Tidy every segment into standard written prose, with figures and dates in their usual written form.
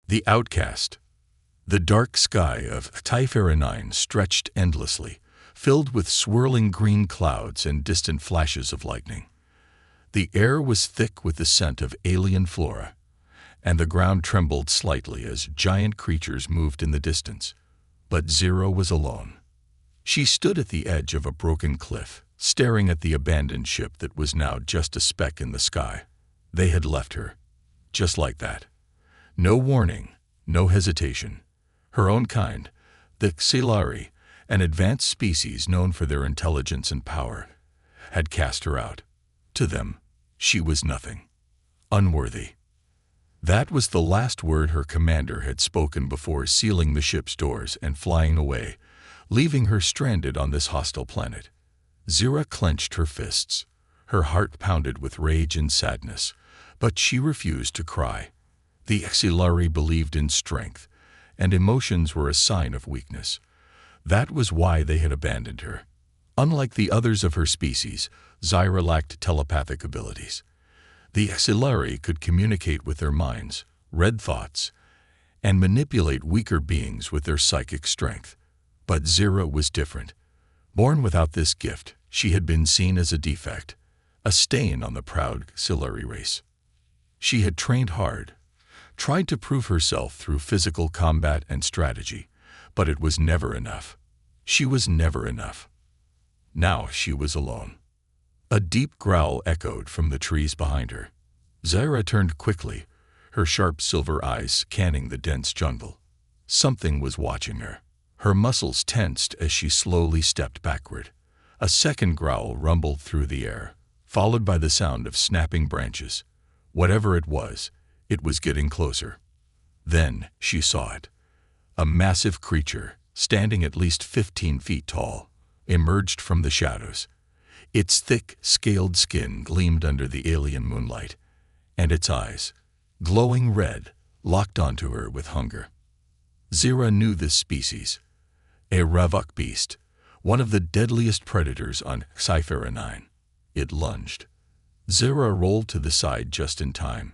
The Outcast. The dark sky of HFY 9 stretched endlessly, filled with swirling green clouds and distant flashes of lightning. The air was thick with the scent of alien flora, and the ground trembled slightly as giant creatures moved in the distance. But Zira was alone. She stood at the edge of a broken cliff, staring at the abandoned ship that was now just a speck in the sky. They had left her. Just like that. No warning, no hesitation. Her own kind, the Xilari, an advanced species known for their intelligence and power, had cast her out. To them, she was nothing. Unworthy. That was the last word her commander had spoken before sealing the ship's doors and flying away, leaving her stranded on this hostile planet. Zira clenched her fists. Her heart pounded with rage and sadness, but she refused to cry. The Xilari believed in strength, and emotions were a sign of weakness. That was why they had abandoned her. Unlike the others of her species, Zira lacked telepathic abilities. The Xilari could communicate with their minds, read thoughts, and manipulate weaker beings with their psychic strength. But Zira was different. Born without this gift, she had been seen as a defect, a stain on the proud Xilari race. She had trained hard, tried to prove herself through physical combat and strategy, but it was never enough. She was never enough. Now she was alone. A deep growl echoed from the trees behind her. Zira turned quickly, her sharp silver eyes scanning the dense jungle. Something was watching her. Her muscles tensed as she slowly stepped backward. A second growl rumbled through the air, followed by the sound of snapping branches. Whatever it was getting closer. Then she saw it. A massive creature, standing at least 15 feet tall, emerged from the shadows. Its thick, scaled skin gleamed under the alien moonlight, and its eyes, glowing red, locked onto her with hunger. Zira knew this species. A Ravok beast, one of the deadliest predators on HFY 9. It lunged. Zira rolled to the side just in time,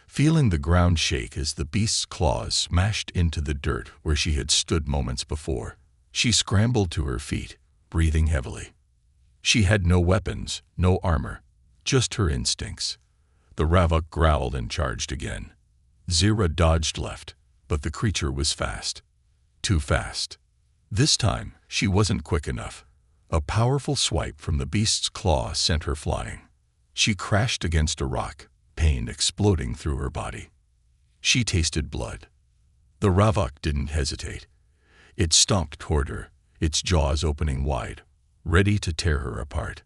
feeling the ground shake as the beast's claws smashed into the dirt where she had stood moments before. She scrambled to her feet, breathing heavily. She had no weapons, no armor, just her instincts. The Ravok growled and charged again. Zira dodged left, but the creature was fast. Too fast. This time, she wasn't quick enough. A powerful swipe from the beast's claw sent her flying. She crashed against a rock, pain exploding through her body. She tasted blood. The Ravok didn't hesitate. It stomped toward her, its jaws opening wide, ready to tear her apart.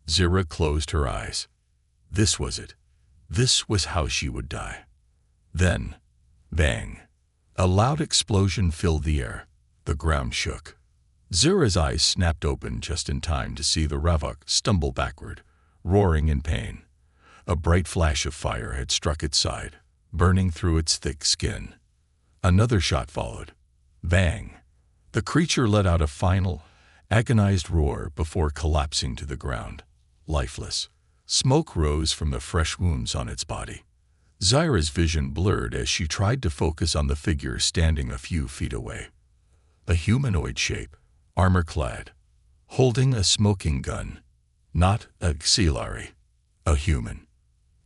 Zira closed her eyes. This was it. This was how she would die. Then, bang. A loud explosion filled the air. The ground shook. Zira's eyes snapped open just in time to see the Ravok stumble backward, roaring in pain. A bright flash of fire had struck its side, burning through its thick skin. Another shot followed. Bang! The creature let out a final, agonized roar before collapsing to the ground, lifeless. Smoke rose from the fresh wounds on its body. Zira's vision blurred as she tried to focus on the figure standing a few feet away. A humanoid shape, armor-clad, holding a smoking gun. Not a Xilari, a human.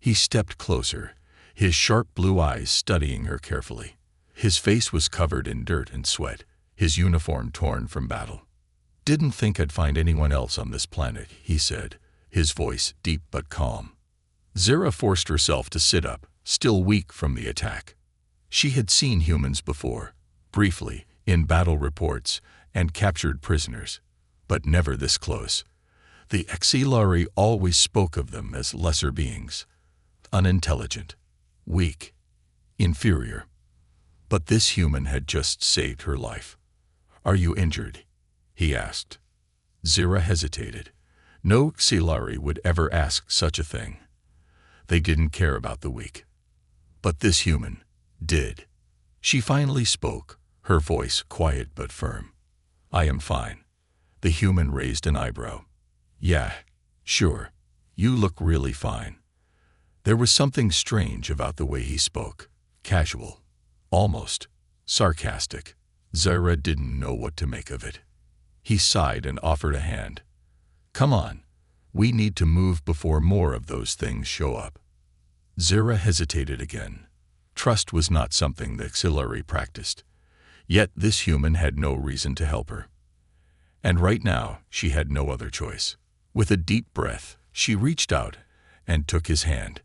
He stepped closer, his sharp blue eyes studying her carefully. His face was covered in dirt and sweat, his uniform torn from battle. "Didn't think I'd find anyone else on this planet," he said, his voice deep but calm. Zira forced herself to sit up, still weak from the attack. She had seen humans before, briefly, in battle reports, and captured prisoners, but never this close. The Xilari always spoke of them as lesser beings, unintelligent, weak, inferior. But this human had just saved her life. "Are you injured?" he asked. Zira hesitated. No Xilari would ever ask such a thing. They didn't care about the weak. But this human did. She finally spoke, her voice quiet but firm. "I am fine." The human raised an eyebrow. "Yeah, sure. You look really fine." There was something strange about the way he spoke. Casual. almost sarcastic. Zyra didn't know what to make of it. He sighed and offered a hand. "Come on. We need to move before more of those things show up." Zyra hesitated again. Trust was not something the Auxiliary practiced. Yet this human had no reason to help her. And right now, she had no other choice. With a deep breath, she reached out and took his hand.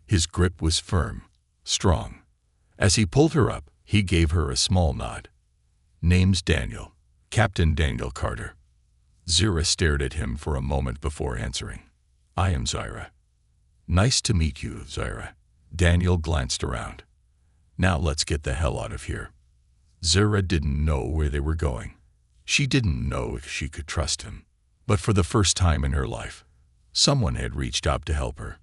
His grip was firm, strong. As he pulled her up, he gave her a small nod. "Name's Daniel. Captain Daniel Carter." Zyra stared at him for a moment before answering. "I am Zyra." "Nice to meet you, Zyra." Daniel glanced around. "Now let's get the hell out of here." Zyra didn't know where they were going. She didn't know if she could trust him. But for the first time in her life, someone had reached out to help her.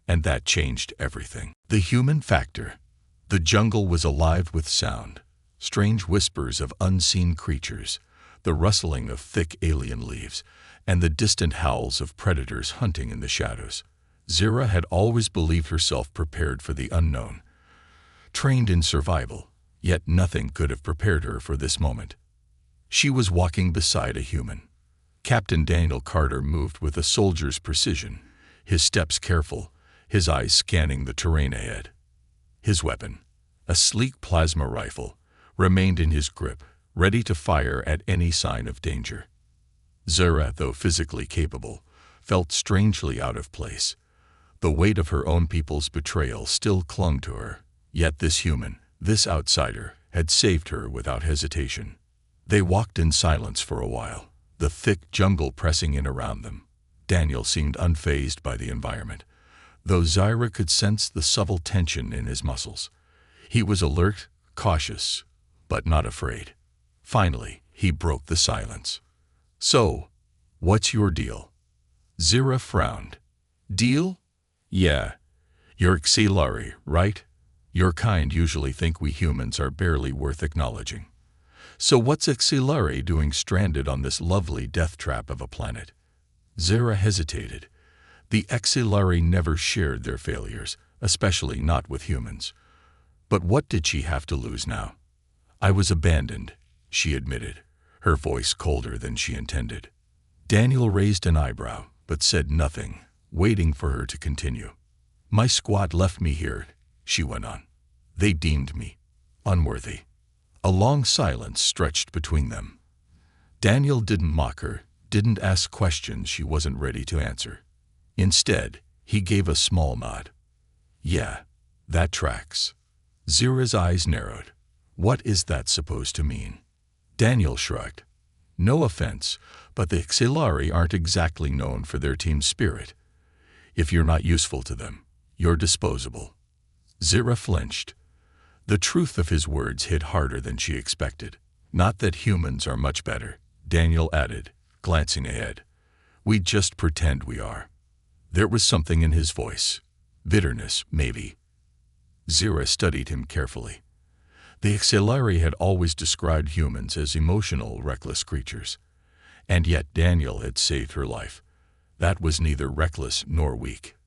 And that changed everything. The human factor. The jungle was alive with sound, strange whispers of unseen creatures, the rustling of thick alien leaves, and the distant howls of predators hunting in the shadows. Zyra had always believed herself prepared for the unknown, trained in survival, yet nothing could have prepared her for this moment. She was walking beside a human. Captain Daniel Carter moved with a soldier's precision, his steps careful, his eyes scanning the terrain ahead. His weapon, a sleek plasma rifle, remained in his grip, ready to fire at any sign of danger. Zyra, though physically capable, felt strangely out of place. The weight of her own people's betrayal still clung to her, yet this human, this outsider, had saved her without hesitation. They walked in silence for a while, the thick jungle pressing in around them. Daniel seemed unfazed by the environment, though Zyra could sense the subtle tension in his muscles. He was alert, cautious, but not afraid. Finally, he broke the silence. "So, what's your deal?" Zyra frowned. "Deal? Yeah. You're Auxiliary, right? Your kind usually think we humans are barely worth acknowledging. So what's Auxiliary doing stranded on this lovely death trap of a planet?" Zyra hesitated. The Auxiliary never shared their failures, especially not with humans. But what did she have to lose now? "I was abandoned," she admitted, her voice colder than she intended. Daniel raised an eyebrow, but said nothing, waiting for her to continue. "My squad left me here," she went on. "They deemed me unworthy." A long silence stretched between them. Daniel didn't mock her, didn't ask questions she wasn't ready to answer. Instead, he gave a small nod. "Yeah, that tracks." Zyra's eyes narrowed. What is that supposed to mean? Daniel shrugged. "No offense, but the Auxiliary aren't exactly known for their team spirit. If you're not useful to them, you're disposable." Zyra flinched. The truth of his words hit harder than she expected. "Not that humans are much better," Daniel added, glancing ahead. "We just pretend we are." There was something in his voice. Bitterness, maybe. Zyra studied him carefully. The Auxiliary had always described humans as emotional, reckless creatures. And yet Daniel had saved her life. That was neither reckless nor weak.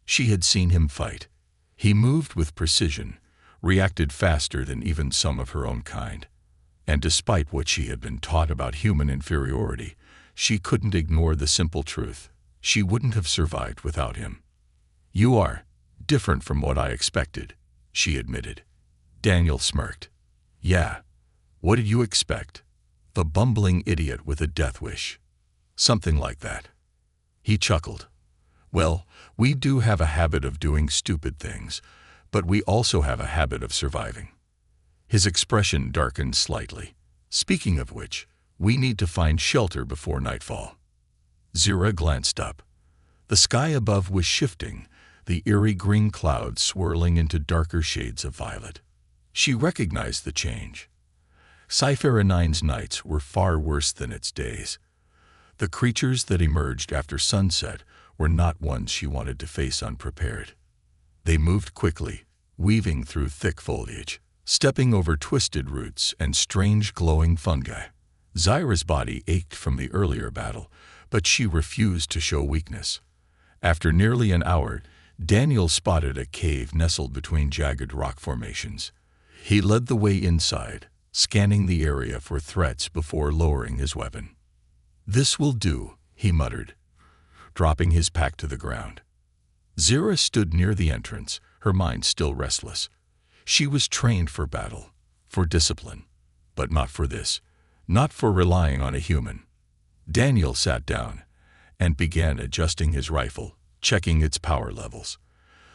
She had seen him fight. He moved with precision, reacted faster than even some of her own kind. And despite what she had been taught about human inferiority, she couldn't ignore the simple truth. She wouldn't have survived without him. "You are different from what I expected," she admitted. Daniel smirked. "Yeah, what did you expect? The bumbling idiot with a death wish." "Something like that." He chuckled. "Well, we do have a habit of doing stupid things, but we also have a habit of surviving." His expression darkened slightly. "Speaking of which, we need to find shelter before nightfall." Zyra glanced up. The sky above was shifting, the eerie green clouds swirling into darker shades of violet. She recognized the change. Sci-Fi 9's nights were far worse than its days. The creatures that emerged after sunset were not ones she wanted to face unprepared. They moved quickly, weaving through thick foliage, stepping over twisted roots and strange glowing fungi. Zyra's body ached from the earlier battle, but she refused to show weakness. After nearly an hour, Daniel spotted a cave nestled between jagged rock formations. He led the way inside, scanning the area for threats before lowering his weapon. "This will do," he muttered, dropping his pack to the ground. Zira stood near the entrance, her mind still restless. She was trained for battle, for discipline, but not for this, not for relying on a human. Daniel sat down and began adjusting his rifle, checking its power levels.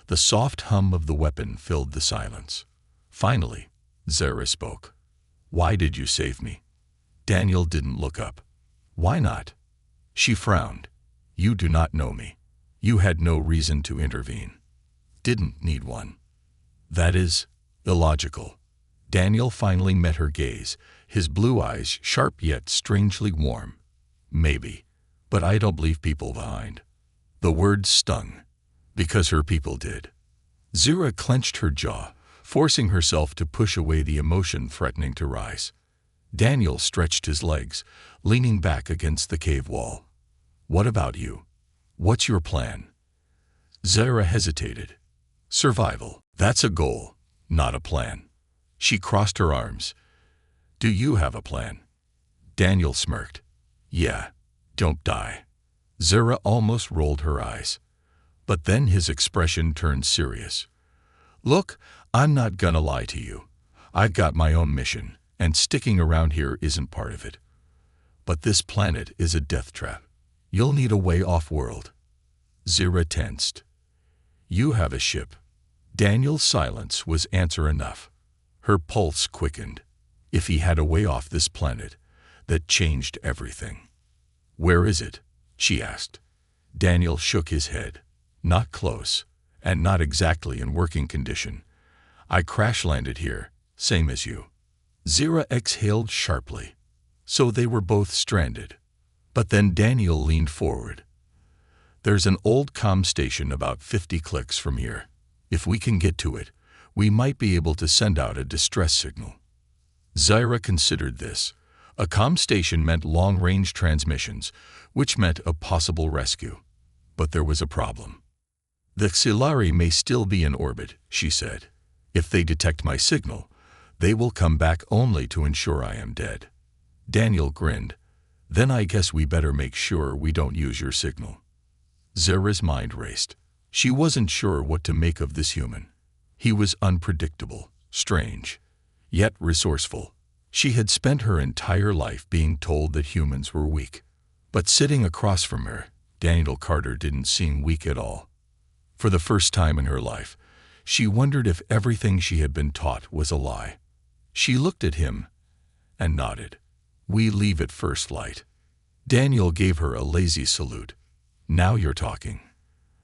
The soft hum of the weapon filled the silence. Finally, Zara spoke. "Why did you save me?" Daniel didn't look up. "Why not?" She frowned. "You do not know me. You had no reason to intervene." "Didn't need one." "That is illogical." Daniel finally met her gaze, his blue eyes sharp yet strangely warm. "Maybe, but I don't leave people behind." The words stung, because her people did. Zira clenched her jaw, forcing herself to push away the emotion threatening to rise. Daniel stretched his legs, leaning back against the cave wall. "What about you? What's your plan?" Zara hesitated. "Survival. That's a goal, not a plan." She crossed her arms. "Do you have a plan?" Daniel smirked. "Yeah, don't die." Zara almost rolled her eyes. But then his expression turned serious. "Look, I'm not gonna lie to you. I've got my own mission, and sticking around here isn't part of it. But this planet is a death trap. You'll need a way off-world." Zira tensed. "You have a ship." Daniel's silence was answer enough. Her pulse quickened. If he had a way off this planet, that changed everything. "Where is it?" she asked. Daniel shook his head. "Not close, and not exactly in working condition. I crash-landed here, same as you." Zira exhaled sharply. So they were both stranded. But then Daniel leaned forward. "There's an old comm station about 50 clicks from here. If we can get to it, we might be able to send out a distress signal." Zira considered this. A comm station meant long-range transmissions, which meant a possible rescue. But there was a problem. "The Xilari may still be in orbit," she said. "If they detect my signal, they will come back only to ensure I am dead." Daniel grinned. "Then I guess we better make sure we don't use your signal." Zira's mind raced. She wasn't sure what to make of this human. He was unpredictable, strange, yet resourceful. She had spent her entire life being told that humans were weak. But sitting across from her, Daniel Carter didn't seem weak at all. For the first time in her life, she wondered if everything she had been taught was a lie. She looked at him and nodded. "We leave at first light." Daniel gave her a lazy salute. "Now you're talking."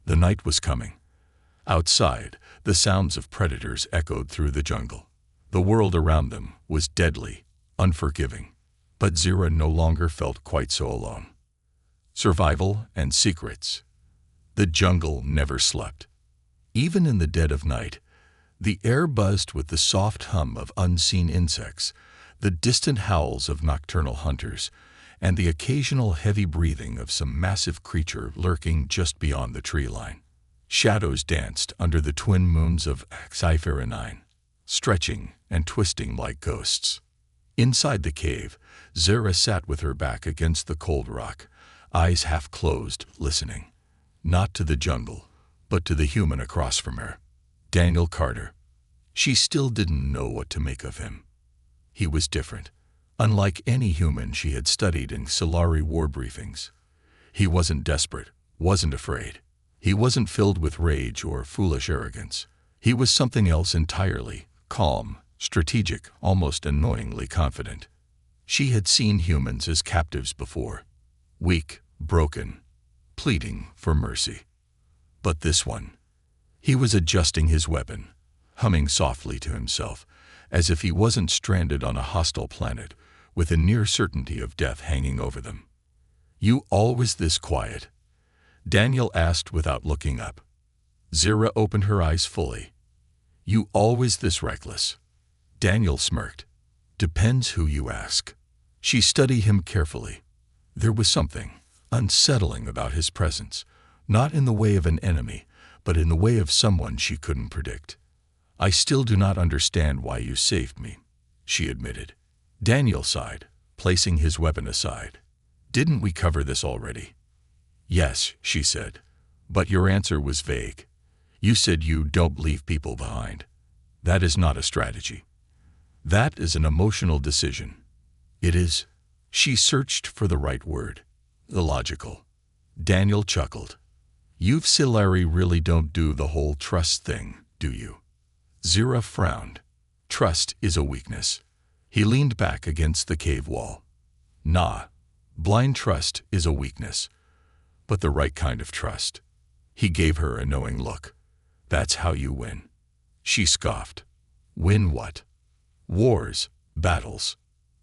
The night was coming. Outside, the sounds of predators echoed through the jungle. The world around them was deadly, unforgiving. But Zira no longer felt quite so alone. Survival and secrets. The jungle never slept. Even in the dead of night, the air buzzed with the soft hum of unseen insects, the distant howls of nocturnal hunters, and the occasional heavy breathing of some massive creature lurking just beyond the tree line. Shadows danced under the twin moons of Sci-Fi, stretching and twisting like ghosts. Inside the cave, Zira sat with her back against the cold rock, eyes half closed, listening. Not to the jungle, but to the human across from her. Daniel Carter. She still didn't know what to make of him. He was different, unlike any human she had studied in Xilari war briefings. He wasn't desperate, wasn't afraid. He wasn't filled with rage or foolish arrogance. He was something else entirely, calm, strategic, almost annoyingly confident. She had seen humans as captives before, weak, broken, pleading for mercy. But this one, he was adjusting his weapon, humming softly to himself, as if he wasn't stranded on a hostile planet with a near certainty of death hanging over them. "You always this quiet?" Daniel asked without looking up. Zira opened her eyes fully. "You always this reckless?" Daniel smirked. "Depends who you ask." She studied him carefully. There was something unsettling about his presence, not in the way of an enemy, but in the way of someone she couldn't predict. I still do not understand why you saved me, she admitted. Daniel sighed, placing his weapon aside. Didn't we cover this already? Yes, she said, but your answer was vague. You said you don't leave people behind. That is not a strategy. That is an emotional decision. It is. She searched for the right word. Illogical. Daniel chuckled. You Silari really don't do the whole trust thing, do you? Zira frowned. Trust is a weakness. He leaned back against the cave wall. Nah, blind trust is a weakness. But the right kind of trust. He gave her a knowing look. That's how you win. She scoffed. Win what? Wars, battles,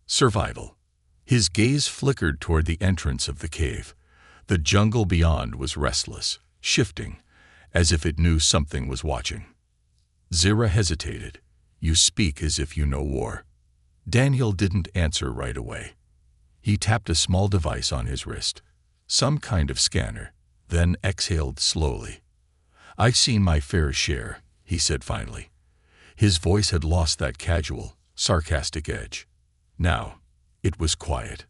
survival. His gaze flickered toward the entrance of the cave. The jungle beyond was restless, shifting, as if it knew something was watching. Zira hesitated. You speak as if you know war. Daniel didn't answer right away. He tapped a small device on his wrist, some kind of scanner, then exhaled slowly. I've seen my fair share, he said finally. His voice had lost that casual, sarcastic edge. Now, it was quiet,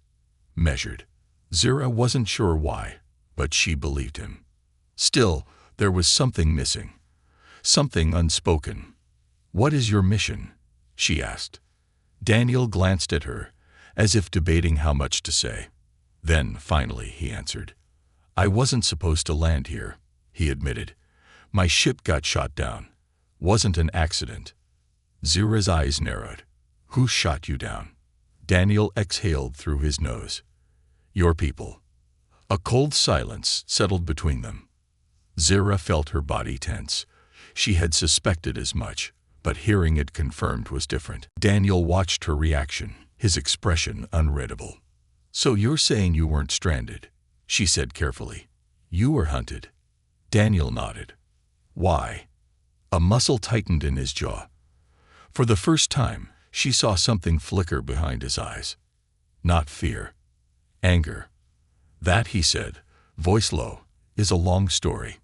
measured. Zira wasn't sure why, but she believed him. Still, there was something missing, something unspoken. What is your mission? She asked. Daniel glanced at her, as if debating how much to say. Then, finally, he answered. I wasn't supposed to land here, he admitted. My ship got shot down. Wasn't an accident. Zira's eyes narrowed. Who shot you down? Daniel exhaled through his nose. Your people. A cold silence settled between them. Zira felt her body tense. She had suspected as much, but hearing it confirmed was different. Daniel watched her reaction, his expression unreadable. So you're saying you weren't stranded, she said carefully. You were hunted. Daniel nodded. Why? A muscle tightened in his jaw. For the first time, she saw something flicker behind his eyes. Not fear. Anger. That, he said, voice low, is a long story.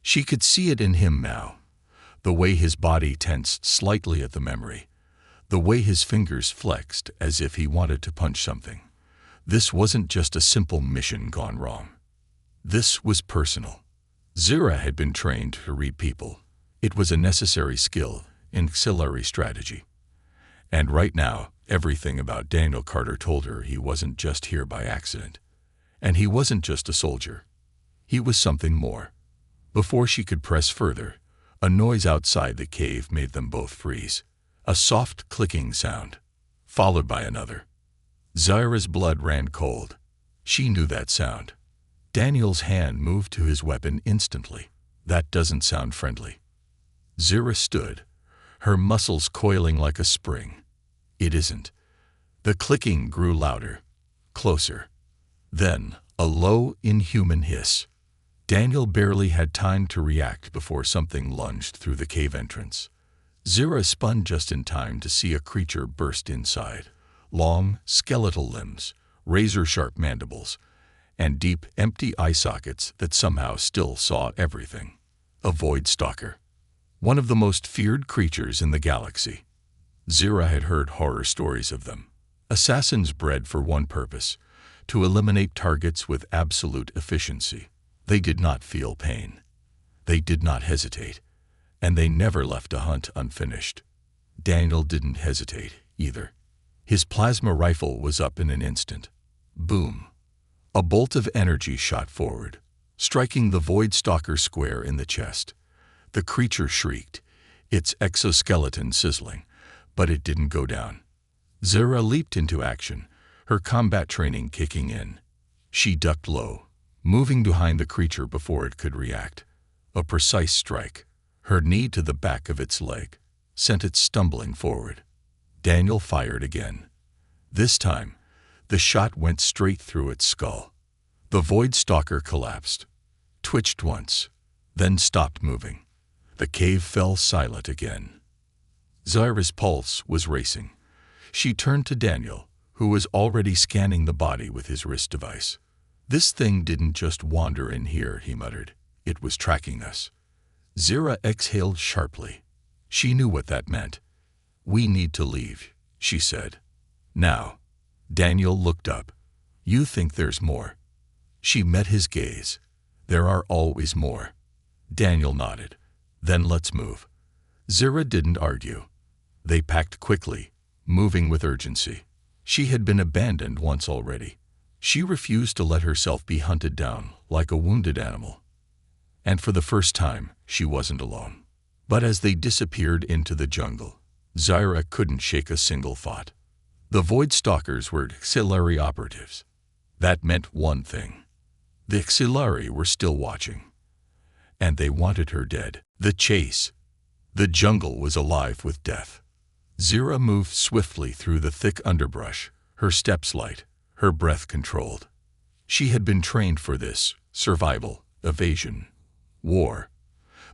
She could see it in him now. The way his body tensed slightly at the memory. The way his fingers flexed as if he wanted to punch something. This wasn't just a simple mission gone wrong. This was personal. Zira had been trained to read people. It was a necessary skill in auxiliary strategy. And right now, everything about Daniel Carter told her he wasn't just here by accident. And he wasn't just a soldier. He was something more. Before she could press further, a noise outside the cave made them both freeze. A soft clicking sound, followed by another. Zira's blood ran cold. She knew that sound. Daniel's hand moved to his weapon instantly. That doesn't sound friendly. Zira stood, her muscles coiling like a spring. It isn't. The clicking grew louder, closer. Then, a low, inhuman hiss. Daniel barely had time to react before something lunged through the cave entrance. Zira spun just in time to see a creature burst inside. Long, skeletal limbs, razor-sharp mandibles, and deep, empty eye sockets that somehow still saw everything. A void stalker. One of the most feared creatures in the galaxy. Zira had heard horror stories of them. Assassins bred for one purpose, to eliminate targets with absolute efficiency. They did not feel pain. They did not hesitate. And they never left a hunt unfinished. Daniel didn't hesitate, either. His plasma rifle was up in an instant. Boom. A bolt of energy shot forward, striking the void stalker square in the chest. The creature shrieked, its exoskeleton sizzling, but it didn't go down. Zira leaped into action, her combat training kicking in. She ducked low, moving behind the creature before it could react. A precise strike, her knee to the back of its leg, sent it stumbling forward. Daniel fired again. This time, the shot went straight through its skull. The void stalker collapsed, twitched once, then stopped moving. The cave fell silent again. Zira's pulse was racing. She turned to Daniel, who was already scanning the body with his wrist device. This thing didn't just wander in here, he muttered. It was tracking us. Zira exhaled sharply. She knew what that meant. "We need to leave," she said. "Now." Daniel looked up. "You think there's more?" She met his gaze. "There are always more." Daniel nodded. "Then let's move." Zira didn't argue. They packed quickly, moving with urgency. She had been abandoned once already. She refused to let herself be hunted down like a wounded animal. And for the first time, she wasn't alone. But as they disappeared into the jungle, Zira couldn't shake a single thought. The Void Stalkers were auxiliary operatives. That meant one thing. The auxiliary were still watching. And they wanted her dead. The chase. The jungle was alive with death. Zira moved swiftly through the thick underbrush, her steps light, her breath controlled. She had been trained for this: survival, evasion, war.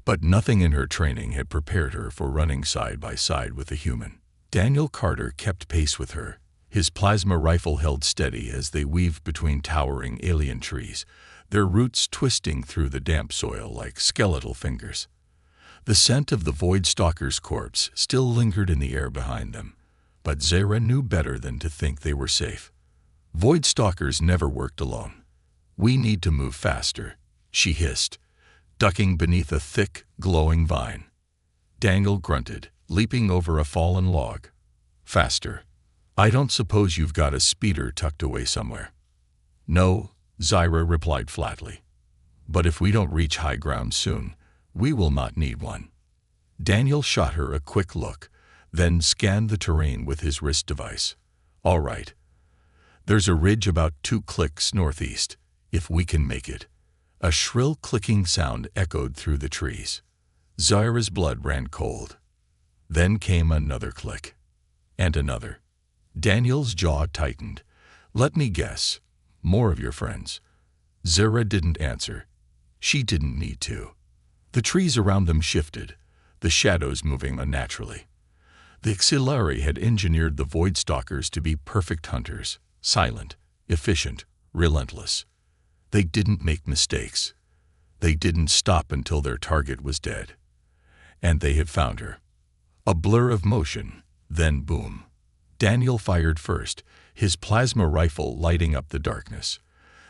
But nothing in her training had prepared her for running side by side with a human. Daniel Carter kept pace with her, his plasma rifle held steady as they weaved between towering alien trees, their roots twisting through the damp soil like skeletal fingers. The scent of the Void Stalker's corpse still lingered in the air behind them, but Zira knew better than to think they were safe. Void Stalkers never worked alone. "We need to move faster," she hissed, ducking beneath a thick, glowing vine. Daniel grunted, leaping over a fallen log. "Faster. I don't suppose you've got a speeder tucked away somewhere." "No," Zira replied flatly. "But if we don't reach high ground soon, we will not need one." Daniel shot her a quick look, then scanned the terrain with his wrist device. "All right. There's a ridge about 2 clicks northeast, if we can make it." A shrill clicking sound echoed through the trees. Zira's blood ran cold. Then came another click. And another. Daniel's jaw tightened. "Let me guess. More of your friends." Zira didn't answer. She didn't need to. The trees around them shifted, the shadows moving unnaturally. The auxiliary had engineered the Void Stalkers to be perfect hunters, silent, efficient, relentless. They didn't make mistakes. They didn't stop until their target was dead. And they had found her. A blur of motion, then boom. Daniel fired first, his plasma rifle lighting up the darkness.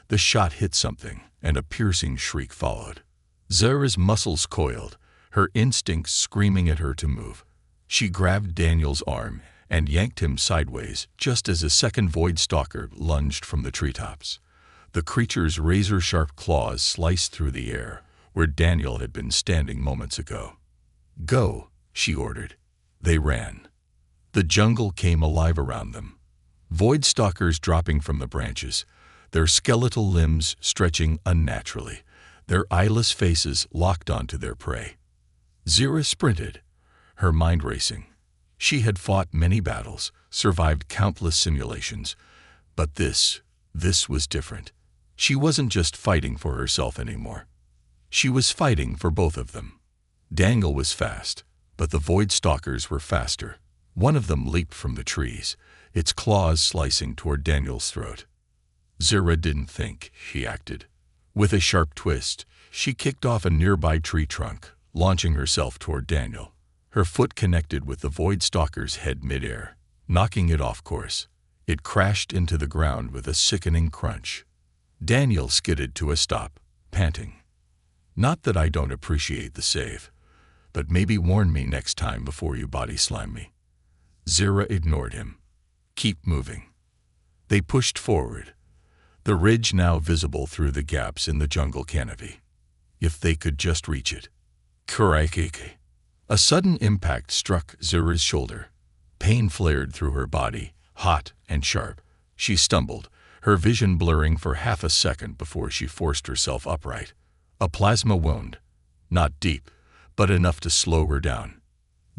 The shot hit something, and a piercing shriek followed. Zira's muscles coiled, her instincts screaming at her to move. She grabbed Daniel's arm and yanked him sideways just as a second Void Stalker lunged from the treetops. The creature's razor-sharp claws sliced through the air, where Daniel had been standing moments ago. "Go," she ordered. They ran. The jungle came alive around them. Void Stalkers dropping from the branches, their skeletal limbs stretching unnaturally, their eyeless faces locked onto their prey. Zira sprinted, her mind racing. She had fought many battles, survived countless simulations, but this was different. She wasn't just fighting for herself anymore. She was fighting for both of them. Daniel was fast, but the Void Stalkers were faster. One of them leaped from the trees, its claws slicing toward Daniel's throat. Zira didn't think, she acted. With a sharp twist, she kicked off a nearby tree trunk, launching herself toward Daniel. Her foot connected with the Void Stalker's head midair, knocking it off course. It crashed into the ground with a sickening crunch. Daniel skidded to a stop, panting. "Not that I don't appreciate the save, but maybe warn me next time before you body slam me." Zira ignored him. "Keep moving." They pushed forward, the ridge now visible through the gaps in the jungle canopy. If they could just reach it. Crikey. A sudden impact struck Zira's shoulder. Pain flared through her body, hot and sharp. She stumbled, her vision blurring for half a second before she forced herself upright. A plasma wound. Not deep, but enough to slow her down.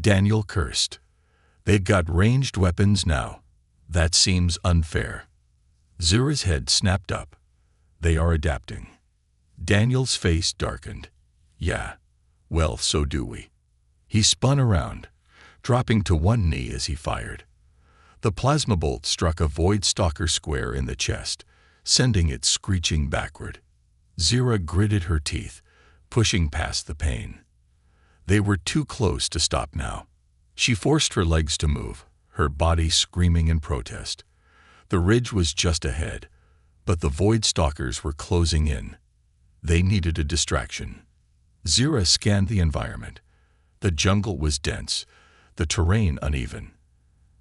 Daniel cursed. "They've got ranged weapons now. That seems unfair." Zira's head snapped up. "They are adapting." Daniel's face darkened. "Yeah, well, so do we." He spun around, dropping to one knee as he fired. The plasma bolt struck a Void Stalker square in the chest, sending it screeching backward. Zira gritted her teeth, pushing past the pain. They were too close to stop now. She forced her legs to move, her body screaming in protest. The ridge was just ahead, but the void stalkers were closing in. They needed a distraction. Zira scanned the environment. The jungle was dense, the terrain uneven.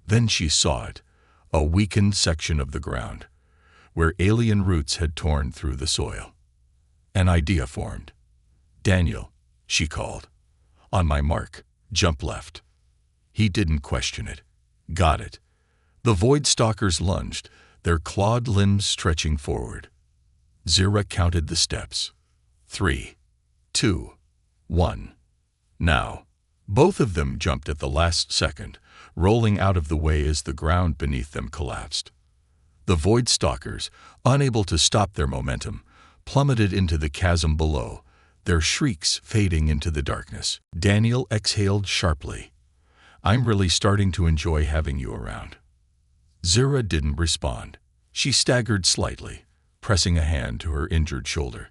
Then she saw it, a weakened section of the ground, where alien roots had torn through the soil. An idea formed. "Daniel," she called. "On my mark, jump left." He didn't question it. Got it. The void stalkers lunged, their clawed limbs stretching forward. Zira counted the steps. 3, 2, 1. Now. Both of them jumped at the last second, rolling out of the way as the ground beneath them collapsed. The void stalkers, unable to stop their momentum, plummeted into the chasm below, their shrieks fading into the darkness. Daniel exhaled sharply. "I'm really starting to enjoy having you around." Zira didn't respond. She staggered slightly, pressing a hand to her injured shoulder.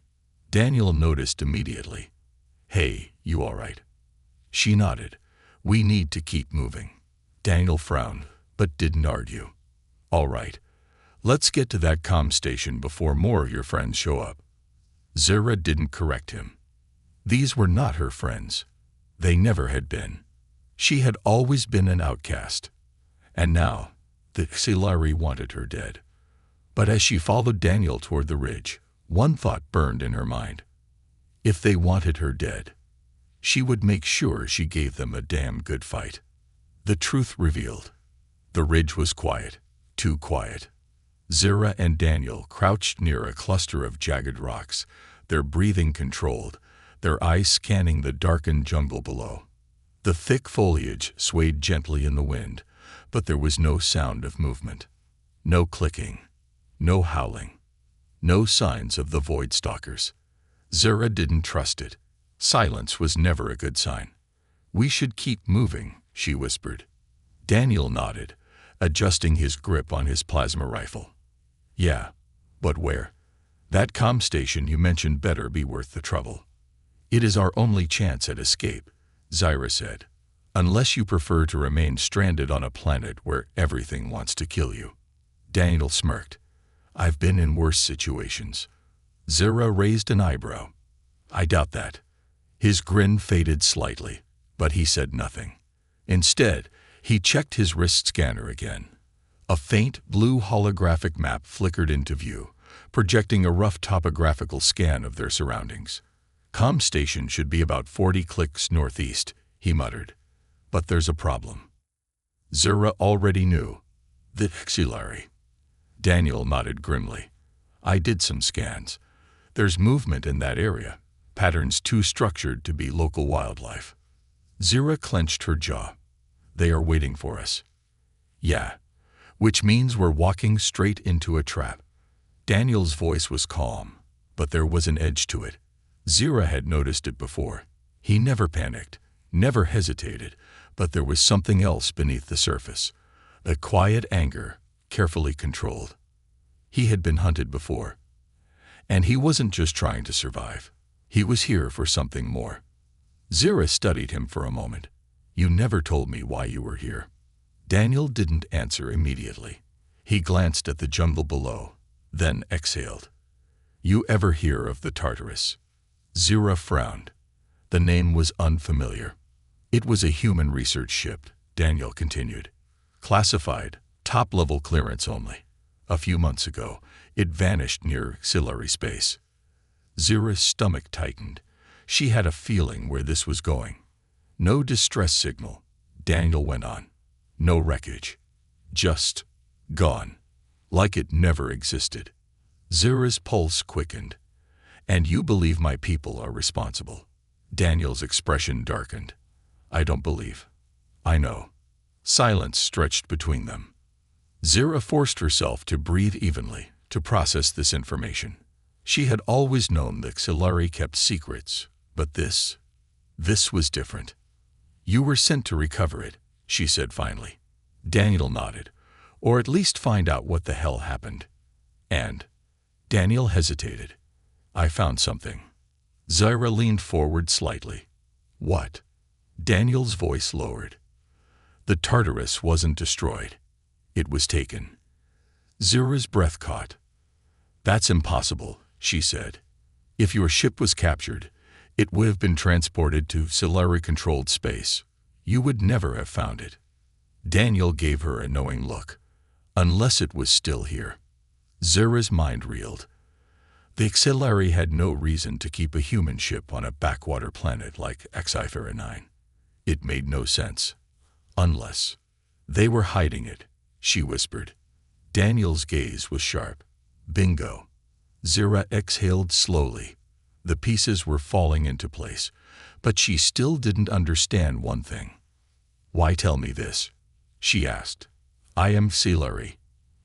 Daniel noticed immediately. "Hey, you all right?" She nodded. "We need to keep moving." Daniel frowned, but didn't argue. "All right. Let's get to that comm station before more of your friends show up." Zira didn't correct him. These were not her friends. They never had been. She had always been an outcast. And now, the Xilari wanted her dead. But as she followed Daniel toward the ridge, one thought burned in her mind. If they wanted her dead, she would make sure she gave them a damn good fight. The truth revealed. The ridge was quiet, too quiet. Zira and Daniel crouched near a cluster of jagged rocks, their breathing controlled, their eyes scanning the darkened jungle below. The thick foliage swayed gently in the wind, but there was no sound of movement. No clicking, no howling, no signs of the void stalkers. Zira didn't trust it. Silence was never a good sign. "We should keep moving," she whispered. Daniel nodded, adjusting his grip on his plasma rifle. "Yeah, but where? That comm station you mentioned better be worth the trouble." "It is our only chance at escape," Zira said, "unless you prefer to remain stranded on a planet where everything wants to kill you." Daniel smirked. "I've been in worse situations." Zira raised an eyebrow. "I doubt that." His grin faded slightly, but he said nothing. Instead, he checked his wrist scanner again. A faint blue holographic map flickered into view, projecting a rough topographical scan of their surroundings. "Comm station should be about 40 clicks northeast," he muttered. "But there's a problem." Zira already knew. "The Xilari." Daniel nodded grimly. "I did some scans. There's movement in that area, patterns too structured to be local wildlife." Zira clenched her jaw. "They are waiting for us." "Yeah, which means we're walking straight into a trap." Daniel's voice was calm, but there was an edge to it. Zira had noticed it before. He never panicked, never hesitated, but there was something else beneath the surface. A quiet anger, carefully controlled. He had been hunted before. And he wasn't just trying to survive. He was here for something more. Zira studied him for a moment. "You never told me why you were here." Daniel didn't answer immediately. He glanced at the jungle below, then exhaled. "You ever hear of the Tartarus?" Zira frowned. The name was unfamiliar. "It was a human research ship," Daniel continued. "Classified, top-level clearance only. A few months ago, it vanished near Xilari space." Zira's stomach tightened. She had a feeling where this was going. "No distress signal," Daniel went on. "No wreckage. Just gone. Like it never existed." Zira's pulse quickened. "And you believe my people are responsible?" Daniel's expression darkened. "I don't believe. I know." Silence stretched between them. Zira forced herself to breathe evenly, to process this information. She had always known that Xilari kept secrets, but this was different. "You were sent to recover it," she said finally. Daniel nodded. "Or at least find out what the hell happened." "And?" Daniel hesitated. "I found something." Zira leaned forward slightly. "What?" Daniel's voice lowered. The Tartarus wasn't destroyed. It was taken. Zira's breath caught. That's impossible, she said. If your ship was captured, it would have been transported to Solari-controlled space. You would never have found it. Daniel gave her a knowing look. Unless it was still here. Zira's mind reeled. The Solari had no reason to keep a human ship on a backwater planet like HFY 9. It made no sense. Unless they were hiding it, she whispered. Daniel's gaze was sharp. Bingo. Zira exhaled slowly. The pieces were falling into place, but she still didn't understand one thing. Why tell me this? She asked. I am Solari.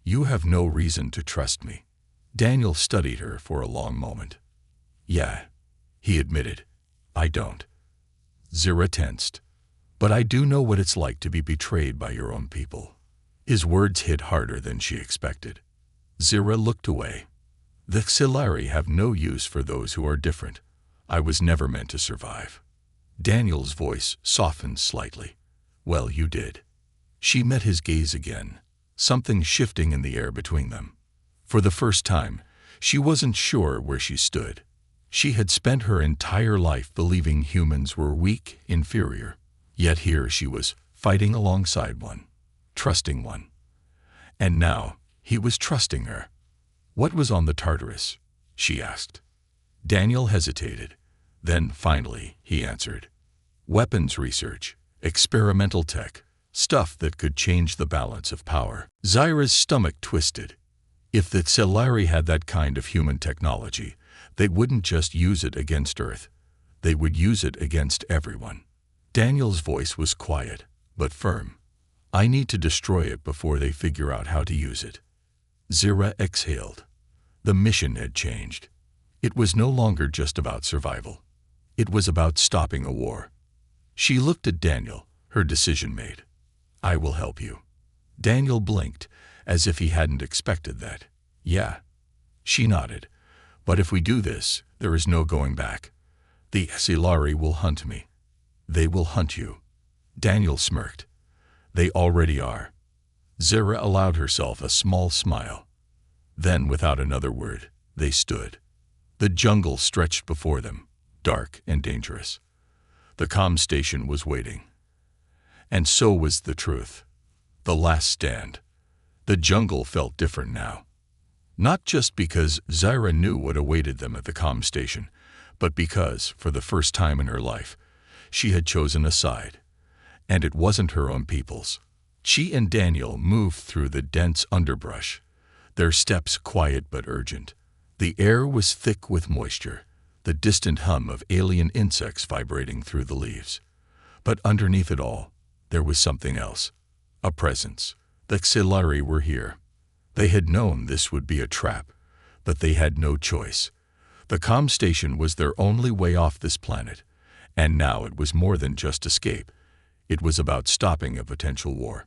You have no reason to trust me. Daniel studied her for a long moment. Yeah, he admitted. I don't. Zira tensed. But I do know what it's like to be betrayed by your own people. His words hit harder than she expected. Zira looked away. The Solari have no use for those who are different. I was never meant to survive. Daniel's voice softened slightly. Well, you did. She met his gaze again, something shifting in the air between them. For the first time, she wasn't sure where she stood. She had spent her entire life believing humans were weak, inferior. Yet here she was, fighting alongside one, trusting one. And now, he was trusting her. What was on the Tartarus? She asked. Daniel hesitated. Then, finally, he answered. Weapons research, experimental tech, stuff that could change the balance of power. Zira's stomach twisted. If the Solari had that kind of human technology, they wouldn't just use it against Earth. They would use it against everyone. Daniel's voice was quiet, but firm. I need to destroy it before they figure out how to use it. Zira exhaled. The mission had changed. It was no longer just about survival. It was about stopping a war. She looked at Daniel, her decision made. I will help you. Daniel blinked, as if he hadn't expected that. Yeah. She nodded. But if we do this, there is no going back. The Solari will hunt me. They will hunt you. Daniel smirked. They already are. Zira allowed herself a small smile. Then, without another word, they stood. The jungle stretched before them, dark and dangerous. The comm station was waiting. And so was the truth. The last stand. The jungle felt different now. Not just because Zira knew what awaited them at the comm station, but because, for the first time in her life, she had chosen a side. And it wasn't her own people's. She and Daniel moved through the dense underbrush, their steps quiet but urgent. The air was thick with moisture, the distant hum of alien insects vibrating through the leaves. But underneath it all, there was something else. A presence. The Solari were here. They had known this would be a trap, but they had no choice. The comm station was their only way off this planet, and now it was more than just escape. It was about stopping a potential war.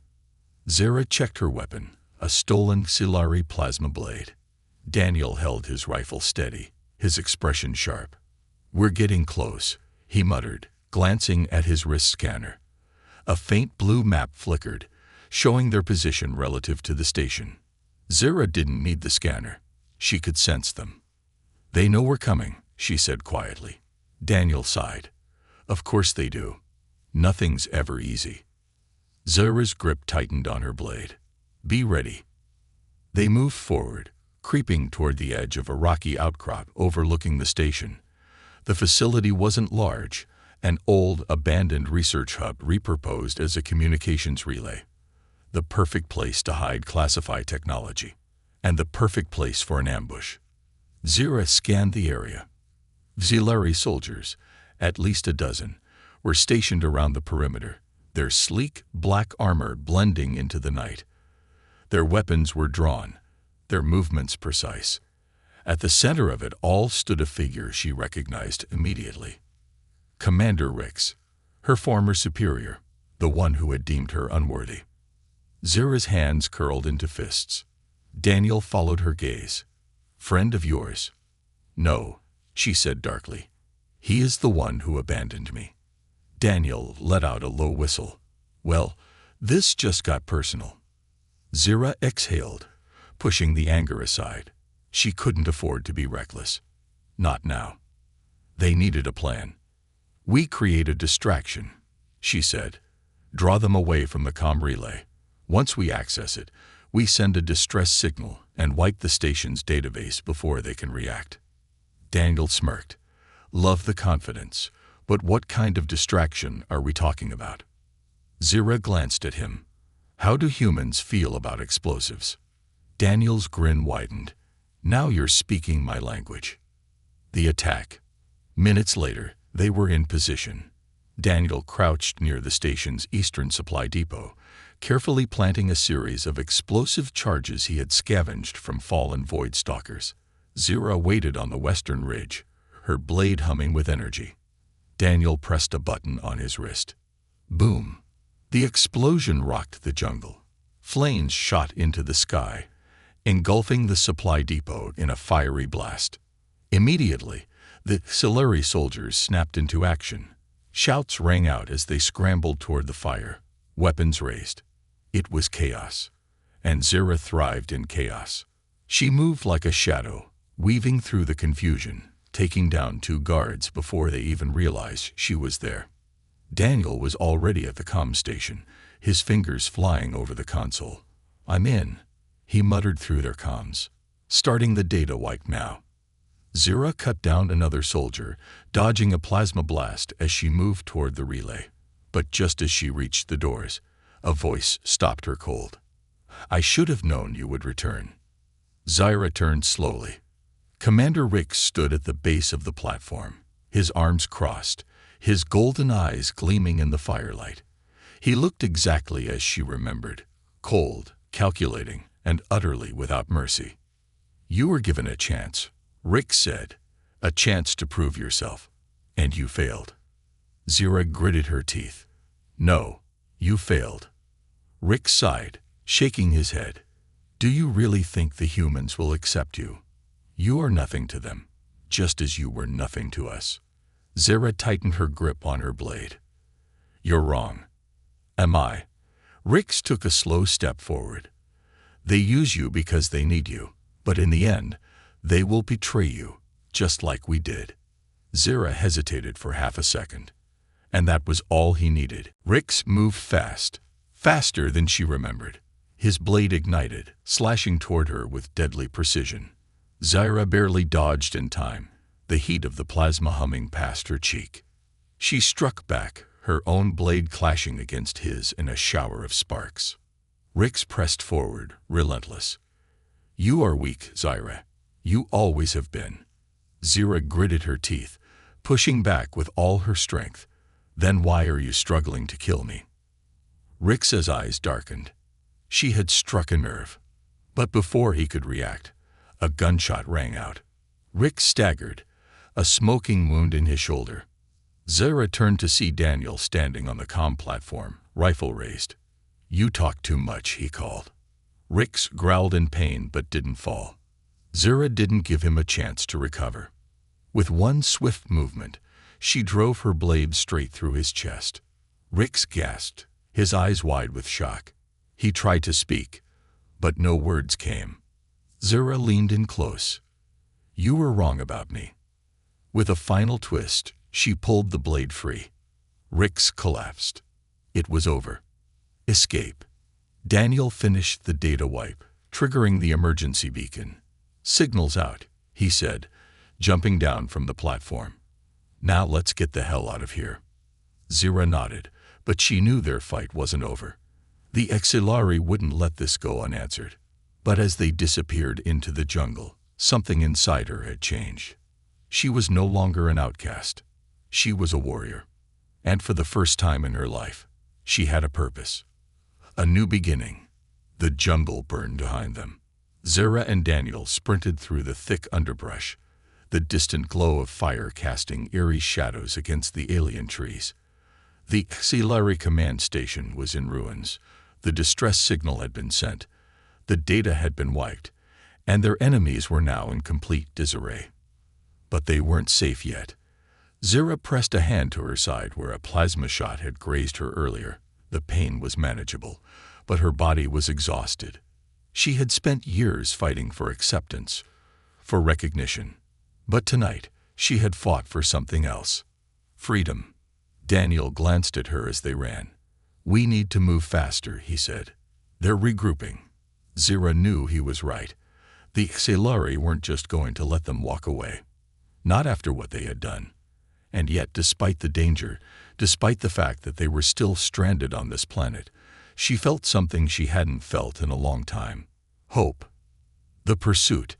Zira checked her weapon, a stolen Solari plasma blade. Daniel held his rifle steady, his expression sharp. We're getting close, he muttered, glancing at his wrist scanner. A faint blue map flickered, showing their position relative to the station. Zira didn't need the scanner. She could sense them. They know we're coming, she said quietly. Daniel sighed. Of course they do. Nothing's ever easy. Zira's grip tightened on her blade. Be ready. They moved forward, creeping toward the edge of a rocky outcrop overlooking the station. The facility wasn't large, an old, abandoned research hub repurposed as a communications relay. The perfect place to hide classified technology, and the perfect place for an ambush. Zira scanned the area. Solari soldiers, at least a dozen, were stationed around the perimeter, their sleek, black armor blending into the night. Their weapons were drawn, their movements precise. At the center of it all stood a figure she recognized immediately. Commander Rix, her former superior, the one who had deemed her unworthy. Zira's hands curled into fists. Daniel followed her gaze. Friend of yours? No, she said darkly. He is the one who abandoned me. Daniel let out a low whistle. Well, this just got personal. Zira exhaled, pushing the anger aside. She couldn't afford to be reckless. Not now. They needed a plan. We create a distraction, she said. Draw them away from the comm relay. Once we access it, we send a distress signal and wipe the station's database before they can react. Daniel smirked. Love the confidence, but what kind of distraction are we talking about? Zira glanced at him. How do humans feel about explosives? Daniel's grin widened. Now you're speaking my language. The attack. Minutes later, they were in position. Daniel crouched near the station's eastern supply depot, carefully planting a series of explosive charges he had scavenged from fallen void stalkers. Zira waited on the western ridge, her blade humming with energy. Daniel pressed a button on his wrist. Boom! The explosion rocked the jungle. Flames shot into the sky, engulfing the supply depot in a fiery blast. Immediately, the Siluri soldiers snapped into action. Shouts rang out as they scrambled toward the fire, weapons raised. It was chaos, and Zira thrived in chaos. She moved like a shadow, weaving through the confusion, taking down 2 guards before they even realized she was there. Daniel was already at the comm station, his fingers flying over the console. I'm in, he muttered through their comms. Starting the data wipe now. Zira cut down another soldier, dodging a plasma blast as she moved toward the relay. But just as she reached the doors, a voice stopped her cold. I should have known you would return. Zira turned slowly. Commander Rick stood at the base of the platform, his arms crossed, his golden eyes gleaming in the firelight. He looked exactly as she remembered, cold, calculating, and utterly without mercy. You were given a chance, Rick said, a chance to prove yourself, and you failed. Zira gritted her teeth. No, you failed. Rick sighed, shaking his head. Do you really think the humans will accept you? You are nothing to them, just as you were nothing to us. Zira tightened her grip on her blade. You're wrong. Am I? Rix took a slow step forward. They use you because they need you, but in the end, they will betray you, just like we did. Zira hesitated for half a second, and that was all he needed. Rix moved fast, faster than she remembered. His blade ignited, slashing toward her with deadly precision. Zira barely dodged in time, the heat of the plasma humming past her cheek. She struck back, her own blade clashing against his in a shower of sparks. Rix pressed forward, relentless. You are weak, Zira. You always have been. Zira gritted her teeth, pushing back with all her strength. Then why are you struggling to kill me? Rix's eyes darkened. She had struck a nerve. But before he could react, a gunshot rang out. Rix staggered, a smoking wound in his shoulder. Zira turned to see Daniel standing on the comm platform, rifle raised. You talk too much, he called. Rix growled in pain but didn't fall. Zira didn't give him a chance to recover. With one swift movement, she drove her blade straight through his chest. Rix gasped, his eyes wide with shock. He tried to speak, but no words came. Zira leaned in close. You were wrong about me. With a final twist, she pulled the blade free. Rix collapsed. It was over. Escape. Daniel finished the data wipe, triggering the emergency beacon. Signals out, he said, jumping down from the platform. Now let's get the hell out of here. Zira nodded, but she knew their fight wasn't over. The Exilari wouldn't let this go unanswered. But as they disappeared into the jungle, something inside her had changed. She was no longer an outcast. She was a warrior. And for the first time in her life, she had a purpose. A new beginning. The jungle burned behind them. Zira and Daniel sprinted through the thick underbrush, the distant glow of fire casting eerie shadows against the alien trees. The Exilari command station was in ruins. The distress signal had been sent. The data had been wiped, and their enemies were now in complete disarray. But they weren't safe yet. Zira pressed a hand to her side where a plasma shot had grazed her earlier. The pain was manageable, but her body was exhausted. She had spent years fighting for acceptance, for recognition. But tonight, she had fought for something else. Freedom. Daniel glanced at her as they ran. "We need to move faster," he said. "They're regrouping." Zira knew he was right. The Xelari weren't just going to let them walk away. Not after what they had done. And yet, despite the danger, despite the fact that they were still stranded on this planet, she felt something she hadn't felt in a long time. Hope. The pursuit.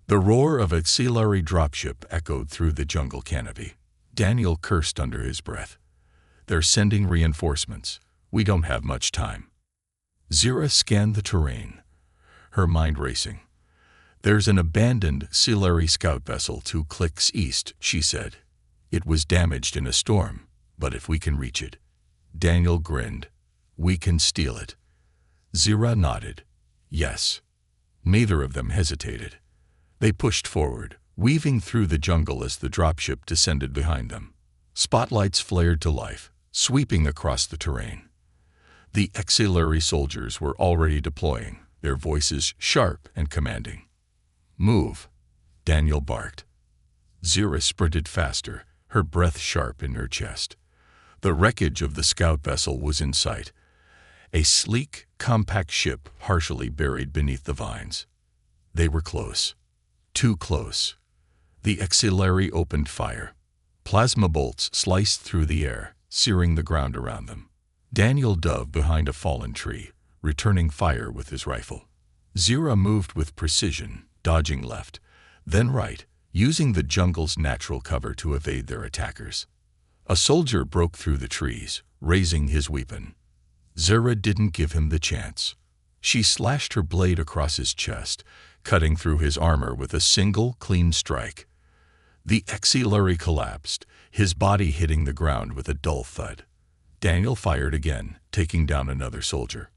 The roar of a Xelari dropship echoed through the jungle canopy. Daniel cursed under his breath. "They're sending reinforcements. We don't have much time." Zira scanned the terrain, her mind racing. "There's an abandoned Xelari scout vessel 2 clicks east," she said. "It was damaged in a storm, but if we can reach it." Daniel grinned. "We can steal it." Zira nodded. "Yes." Neither of them hesitated. They pushed forward, weaving through the jungle as the dropship descended behind them. Spotlights flared to life, sweeping across the terrain. The Xelari soldiers were already deploying, their voices sharp and commanding. "Move," Daniel barked. Zira sprinted faster, her breath sharp in her chest. The wreckage of the scout vessel was in sight. A sleek, compact ship partially buried beneath the vines. They were close. Too close. The Xelari opened fire. Plasma bolts sliced through the air, searing the ground around them. Daniel dove behind a fallen tree, returning fire with his rifle. Zira moved with precision, dodging left, then right, using the jungle's natural cover to evade their attackers. A soldier broke through the trees, raising his weapon. Zira didn't give him the chance. She slashed her blade across his chest, cutting through his armor with a single, clean strike. The Xelari collapsed, his body hitting the ground with a dull thud. Daniel fired again, taking down another soldier.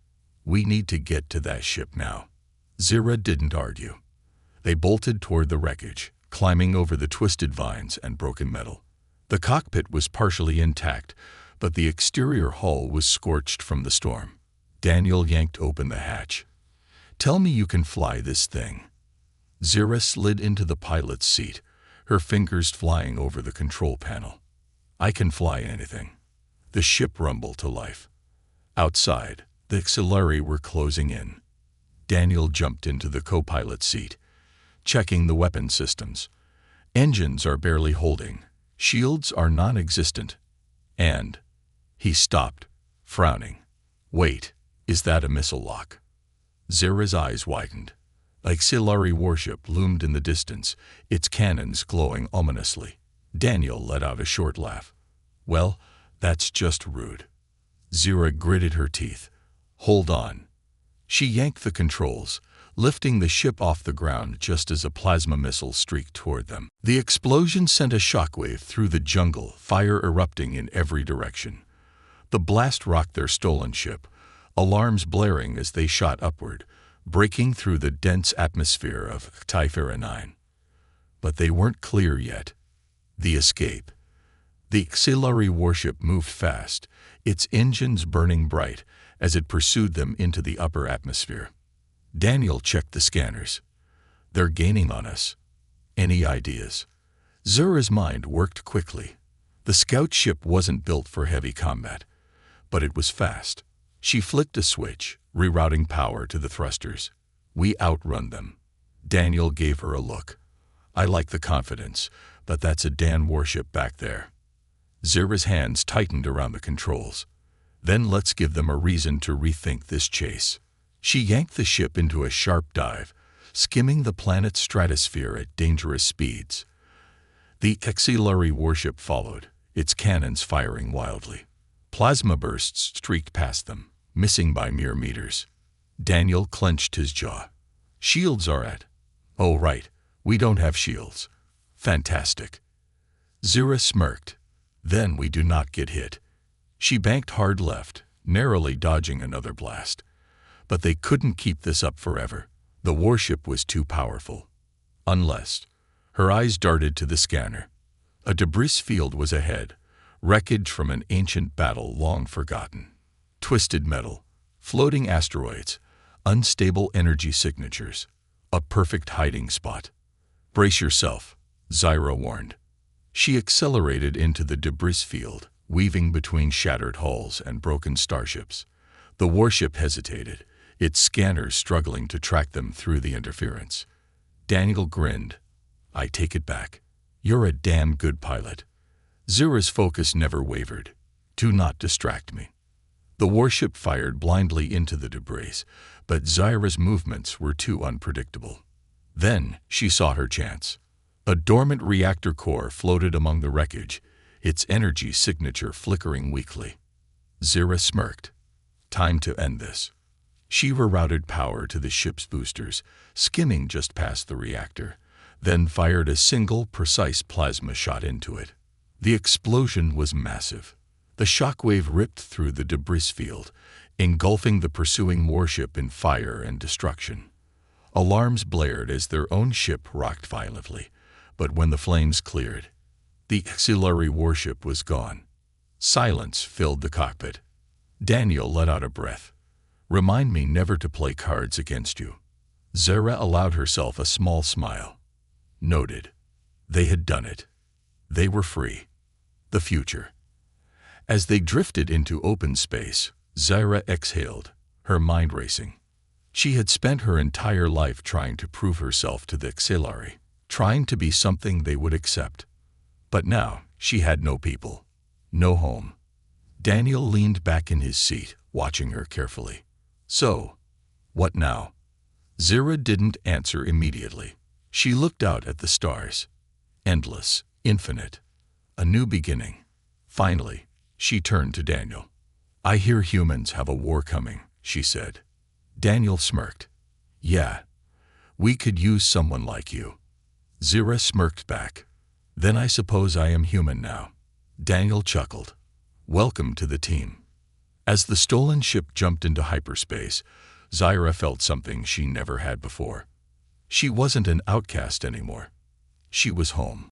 "We need to get to that ship now." Zira didn't argue. They bolted toward the wreckage, climbing over the twisted vines and broken metal. The cockpit was partially intact, but the exterior hull was scorched from the storm. Daniel yanked open the hatch. "Tell me you can fly this thing." Zira slid into the pilot's seat, her fingers flying over the control panel. "I can fly anything." The ship rumbled to life. Outside, the Xelari were closing in. Daniel jumped into the co-pilot seat, checking the weapon systems. Engines are barely holding. Shields are non-existent. And he stopped, frowning. "Wait, is that a missile lock?" Zira's eyes widened. A Xelari warship loomed in the distance, its cannons glowing ominously. Daniel let out a short laugh. "Well, that's just rude." Zira gritted her teeth. "Hold on." She yanked the controls, lifting the ship off the ground just as a plasma missile streaked toward them. The explosion sent a shockwave through the jungle, fire erupting in every direction. The blast rocked their stolen ship, alarms blaring as they shot upward, breaking through the dense atmosphere of HFY 9. But they weren't clear yet. The escape. The Xelari warship moved fast, its engines burning bright as it pursued them into the upper atmosphere. Daniel checked the scanners. "They're gaining on us." "Any ideas?" Zira's mind worked quickly. The scout ship wasn't built for heavy combat, but it was fast. She flicked a switch, rerouting power to the thrusters. "We outrun them." Daniel gave her a look. "I like the confidence, but that's a Dan warship back there." Zira's hands tightened around the controls. "Then let's give them a reason to rethink this chase." She yanked the ship into a sharp dive, skimming the planet's stratosphere at dangerous speeds. The Xelari warship followed, its cannons firing wildly. Plasma bursts streaked past them, missing by mere meters. Daniel clenched his jaw. "Shields are at." "Oh right, we don't have shields." "Fantastic." Zira smirked. "Then we do not get hit." She banked hard left, narrowly dodging another blast. But they couldn't keep this up forever. The warship was too powerful. Unless. Her eyes darted to the scanner. A debris field was ahead, wreckage from an ancient battle long forgotten. Twisted metal, floating asteroids, unstable energy signatures, a perfect hiding spot. "Brace yourself," Zyra warned. She accelerated into the debris field, weaving between shattered hulls and broken starships. The warship hesitated, its scanners struggling to track them through the interference. Daniel grinned. "I take it back. You're a damn good pilot." Zyra's focus never wavered. "Do not distract me." The warship fired blindly into the debris, but Zyra's movements were too unpredictable. Then she saw her chance. A dormant reactor core floated among the wreckage, its energy signature flickering weakly. Zyra smirked. Time to end this. She rerouted power to the ship's boosters, skimming just past the reactor, then fired a single, precise plasma shot into it. The explosion was massive. The shockwave ripped through the debris field, engulfing the pursuing warship in fire and destruction. Alarms blared as their own ship rocked violently, but when the flames cleared, the auxiliary warship was gone. Silence filled the cockpit. Daniel let out a breath. "Remind me never to play cards against you." Zyra allowed herself a small smile. Noted. They had done it. They were free. The future. As they drifted into open space, Zyra exhaled, her mind racing. She had spent her entire life trying to prove herself to the auxiliary, trying to be something they would accept. But now she had no people, no home. Daniel leaned back in his seat, watching her carefully. "So, what now?" Zyra didn't answer immediately. She looked out at the stars. Endless, infinite. A new beginning. Finally, she turned to Daniel. "I hear humans have a war coming," she said. Daniel smirked. "Yeah, we could use someone like you." Zyra smirked back. "Then I suppose I am human now." Daniel chuckled. "Welcome to the team." As the stolen ship jumped into hyperspace, Zyra felt something she never had before. She wasn't an outcast anymore. She was home.